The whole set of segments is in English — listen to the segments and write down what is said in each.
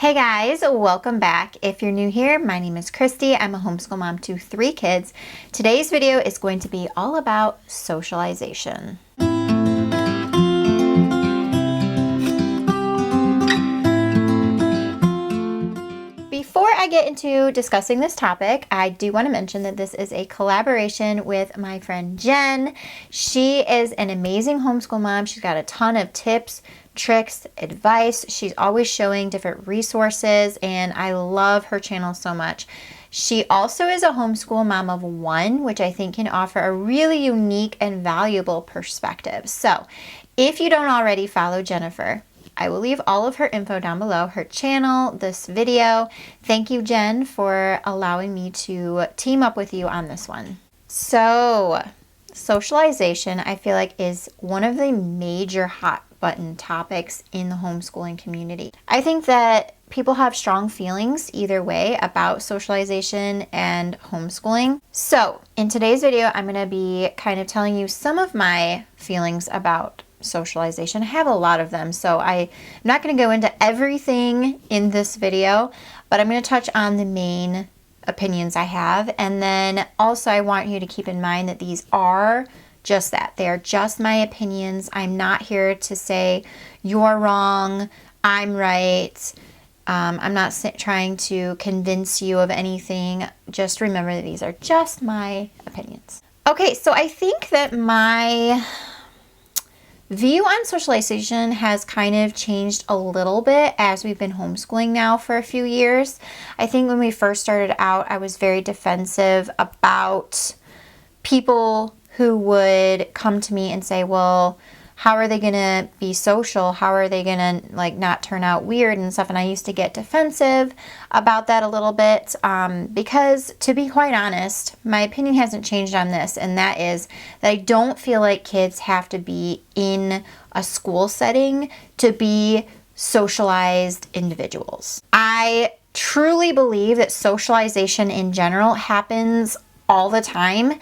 Hey guys, welcome back. If you're new here, my name is Christy. I'm a homeschool mom to 3 kids. Today's video is going to be all about socialization. Before I get into discussing this topic, I do want to mention that this is a collaboration with my friend Jen. She is an amazing homeschool mom. She's got a ton of tips, tricks, advice. She's always showing different resources, and I love her channel so much. She also is a homeschool mom of 1, which I think can offer a really unique and valuable perspective. So if you don't already follow Jennifer, I will leave all of her info down below, her channel, this video. Thank you, Jen, for allowing me to team up with you on this one. So, socialization, I feel like, is one of the major hot button topics in the homeschooling community. I think that people have strong feelings either way about socialization and homeschooling. So, in today's video, I'm going to be kind of telling you some of my feelings about socialization. I have a lot of them, so I'm not going to go into everything in this video, but I'm going to touch on the main opinions I have. And then also I want you to keep in mind that these are just that. They are just my opinions. I'm not here to say you're wrong, I'm right. I'm not trying to convince you of anything. Just remember that these are just my opinions. Okay, so I think that my view on socialization has kind of changed a little bit as we've been homeschooling now for a few years. I think when we first started out, I was very defensive about people who would come to me and say, well, how are they going to be social? How are they going to not turn out weird and stuff? And I used to get defensive about that a little bit because, to be quite honest, my opinion hasn't changed on this, and that is that I don't feel like kids have to be in a school setting to be socialized individuals. I truly believe that socialization in general happens all the time,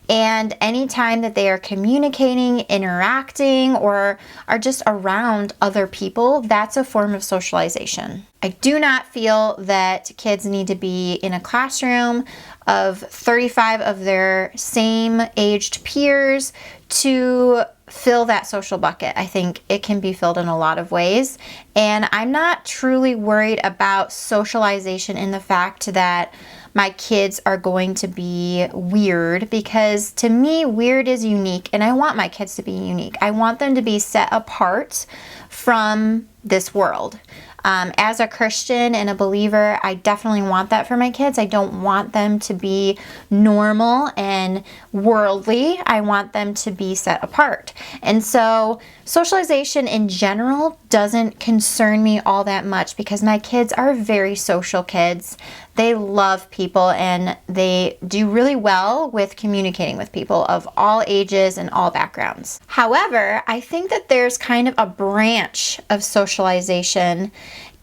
and anytime that they are communicating, interacting, or are just around other people, that's a form of socialization. I do not feel that kids need to be in a classroom of 35 of their same aged peers to fill that social bucket. I think it can be filled in a lot of ways, and I'm not truly worried about socialization in the fact that my kids are going to be weird, because to me, weird is unique, and I want my kids to be unique. I want them to be set apart from this world. As a Christian and a believer, I definitely want that for my kids. I don't want them to be normal and worldly. I want them to be set apart. And so socialization in general doesn't concern me all that much because my kids are very social kids. They love people and they do really well with communicating with people of all ages and all backgrounds. However, I think that there's kind of a branch of socialization,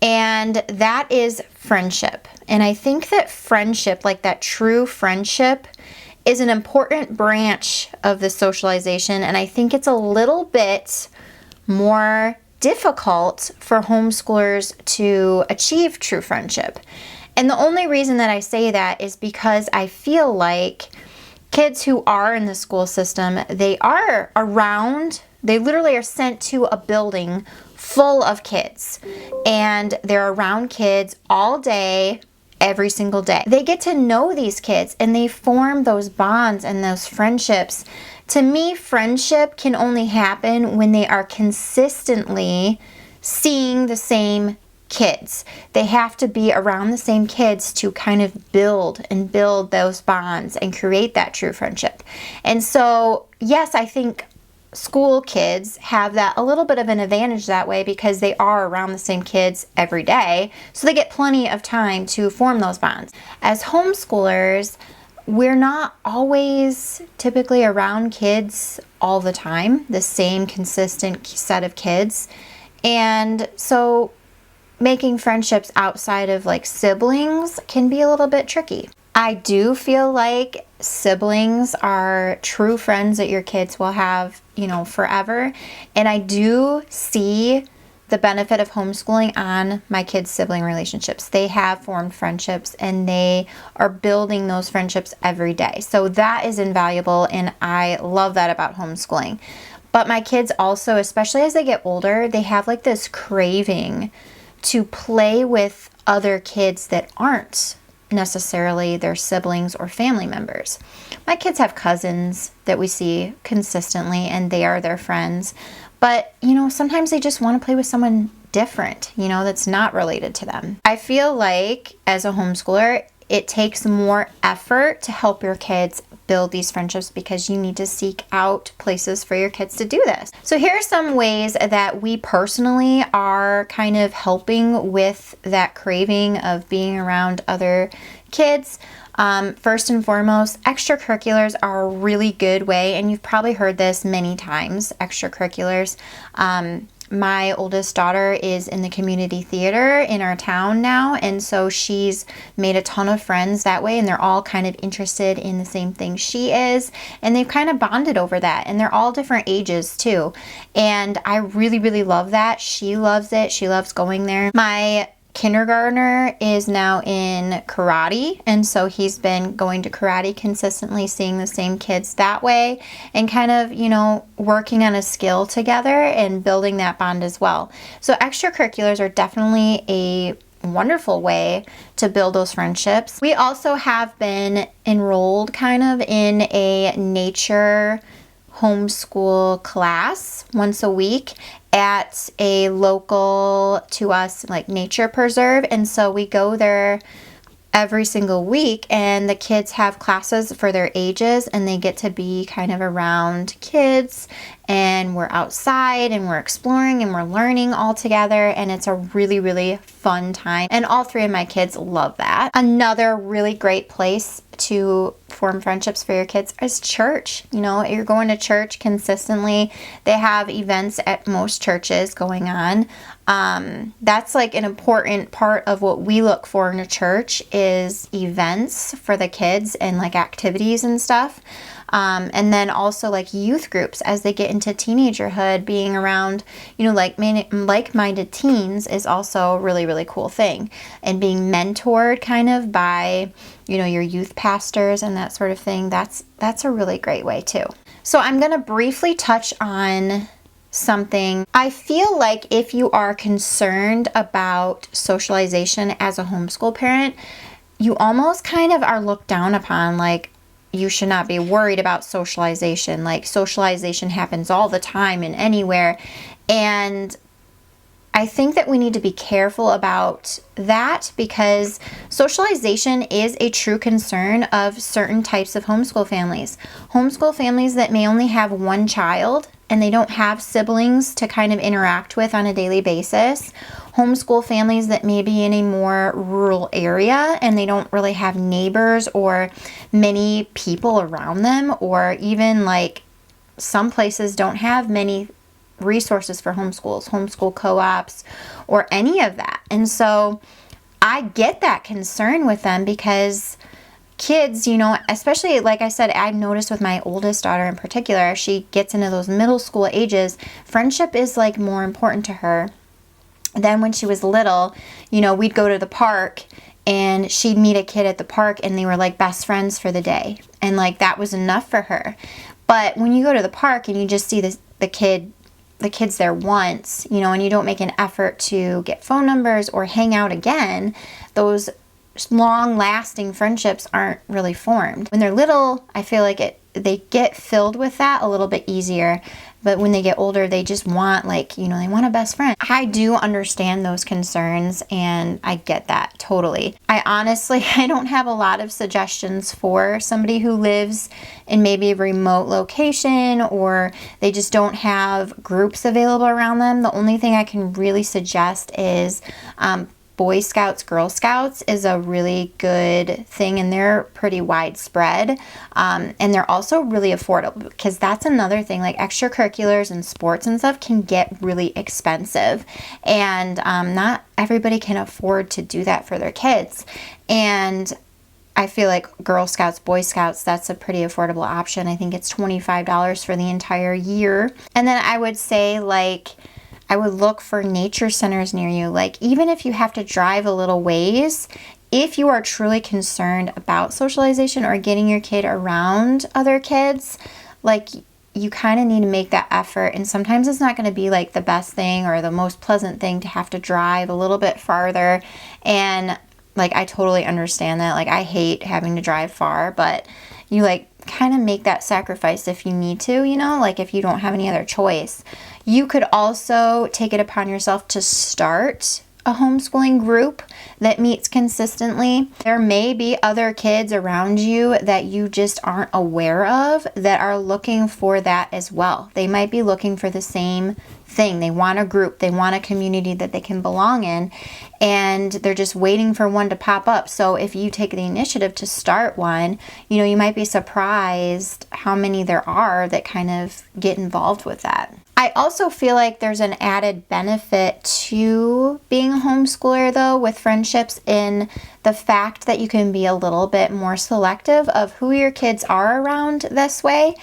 and that is friendship. And I think that friendship, like that true friendship, is an important branch of the socialization, and I think it's a little bit more difficult for homeschoolers to achieve true friendship. And the only reason that I say that is because I feel like kids who are in the school system, they are around, they literally are sent to a building full of kids, and they're around kids all day, every single day. They get to know these kids and they form those bonds and those friendships. To me, friendship can only happen when they are consistently seeing the same kids. They have to be around the same kids to kind of build those bonds and create that true friendship. And so, yes, I think school kids have that a little bit of an advantage that way because they are around the same kids every day, so they get plenty of time to form those bonds. As homeschoolers, we're not always typically around kids all the time, the same consistent set of kids. And so making friendships outside of siblings can be a little bit tricky. I do feel like siblings are true friends that your kids will have, forever. And I do see the benefit of homeschooling on my kids' sibling relationships. They have formed friendships and they are building those friendships every day. So that is invaluable, and I love that about homeschooling. But my kids also, especially as they get older, they have like this craving to play with other kids that aren't necessarily their siblings or family members. My kids have cousins that we see consistently and they are their friends. But, sometimes they just want to play with someone different, that's not related to them. I feel like as a homeschooler, it takes more effort to help your kids build these friendships because you need to seek out places for your kids to do this. So here are some ways that we personally are kind of helping with that craving of being around other kids. First and foremost, extracurriculars are a really good way, and you've probably heard this many times, extracurriculars. My oldest daughter is in the community theater in our town now, and so she's made a ton of friends that way, and they're all kind of interested in the same thing she is, and they've kind of bonded over that, and they're all different ages too, and I really, really love that. She loves it. She loves going there. My kindergartner is now in karate, and so he's been going to karate consistently, seeing the same kids that way, and kind of, working on a skill together and building that bond as well. So extracurriculars are definitely a wonderful way to build those friendships. We also have been enrolled kind of in a nature homeschool class once a week at a local to us like nature preserve, and so we go there every single week, and the kids have classes for their ages, and they get to be kind of around kids, and we're outside and we're exploring and we're learning all together, and it's a really, really fun time, and all three of my kids love that. Another really great place to form friendships for your kids is church. You're going to church consistently. They have events at most churches going on. That's like an important part of what we look for in a church is events for the kids and like activities and stuff. And then also like youth groups as they get into teenagerhood, being around, like-minded teens is also a really, really cool thing. And being mentored kind of by, your youth pastors and that sort of thing, that's a really great way too. So I'm going to briefly touch on something. I feel like if you are concerned about socialization as a homeschool parent, you almost kind of are looked down upon, like you should not be worried about socialization. Like socialization happens all the time and anywhere. And I think that we need to be careful about that because socialization is a true concern of certain types of homeschool families. Homeschool families that may only have one child and they don't have siblings to kind of interact with on a daily basis. Homeschool families that may be in a more rural area and they don't really have neighbors or many people around them, or even like some places don't have many resources for homeschool co-ops, or any of that. And so I get that concern with them because kids, especially like I said, I've noticed with my oldest daughter in particular, she gets into those middle school ages, friendship is like more important to her. Then when she was little, we'd go to the park and she'd meet a kid at the park and they were like best friends for the day. And like that was enough for her. But when you go to the park and you just see the kids there once, and you don't make an effort to get phone numbers or hang out again, those long-lasting friendships aren't really formed. When they're little, I feel like they get filled with that a little bit easier. But when they get older, they just want they want a best friend. I do understand those concerns and I get that totally. I don't have a lot of suggestions for somebody who lives in maybe a remote location or they just don't have groups available around them. The only thing I can really suggest is Boy Scouts, Girl Scouts is a really good thing, and they're pretty widespread, and they're also really affordable, because that's another thing, like extracurriculars and sports and stuff can get really expensive, and not everybody can afford to do that for their kids. And I feel like Girl Scouts, Boy Scouts, that's a pretty affordable option. I think it's $25 for the entire year. And then I would say I would look for nature centers near you. Like, even if you have to drive a little ways, if you are truly concerned about socialization or getting your kid around other kids, like, you kind of need to make that effort. And sometimes it's not going to be like the best thing or the most pleasant thing to have to drive a little bit farther. And like, I totally understand that. Like, I hate having to drive far, but you like kind of make that sacrifice if you need to, you know, like if you don't have any other choice. You could also take it upon yourself to start a homeschooling group that meets consistently. There may be other kids around you that you just aren't aware of that are looking for that as well. They might be looking for the same thing. They want a group, they want a community that they can belong in, and they're just waiting for one to pop up. So if you take the initiative to start one, you know, you might be surprised how many there are that kind of get involved with that. I also feel like there's an added benefit to being a homeschooler, though, with friendships, in the fact that you can be a little bit more selective of who your kids are around this way,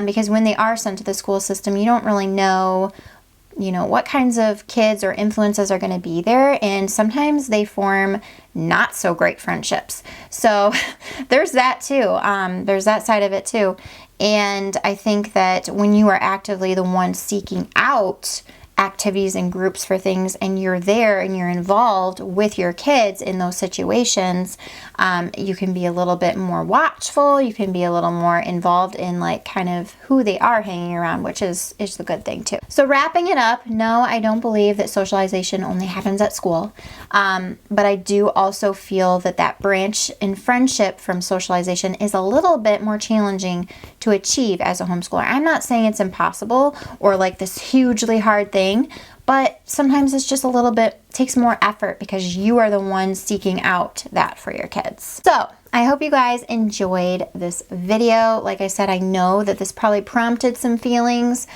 because when they are sent to the school system, you don't really know, you know, what kinds of kids or influences are going to be there, and sometimes they form not so great friendships. So there's that too. There's that side of it too. And I think that when you are actively the one seeking out activities and groups for things, and you're there and you're involved with your kids in those situations, you can be a little bit more watchful. You can be a little more involved in like kind of who they are hanging around, which is the good thing too. So wrapping it up, no, I don't believe that socialization only happens at school. But I do also feel that that branch in friendship from socialization is a little bit more challenging to achieve as a homeschooler. I'm not saying it's impossible or like this hugely hard thing, but sometimes it's just a little bit, takes more effort because you are the one seeking out that for your kids. So I hope you guys enjoyed this video. Like I said, I know that this probably prompted some feelings.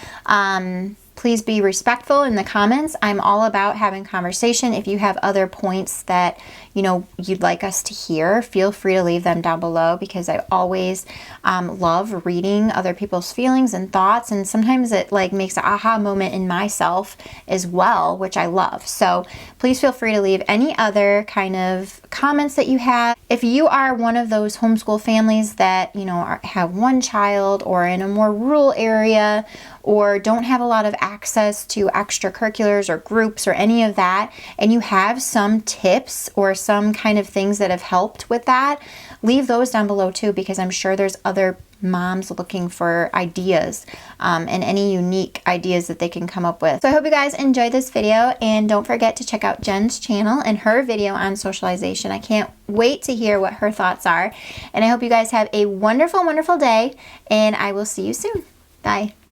Please be respectful in the comments. I'm all about having conversation. If you have other points that, you know, you'd like us to hear, feel free to leave them down below, because I always love reading other people's feelings and thoughts, and sometimes it like makes an aha moment in myself as well, which I love. So please feel free to leave any other kind of comments that you have. If you are one of those homeschool families that, you know, have one child or in a more rural area, or don't have a lot of access to extracurriculars or groups or any of that, and you have some tips or some kind of things that have helped with that, leave those down below too, because I'm sure there's other moms looking for ideas and any unique ideas that they can come up with. So I hope you guys enjoyed this video, and don't forget to check out Jen's channel and her video on socialization. I can't wait to hear what her thoughts are, and I hope you guys have a wonderful, wonderful day, and I will see you soon. Bye.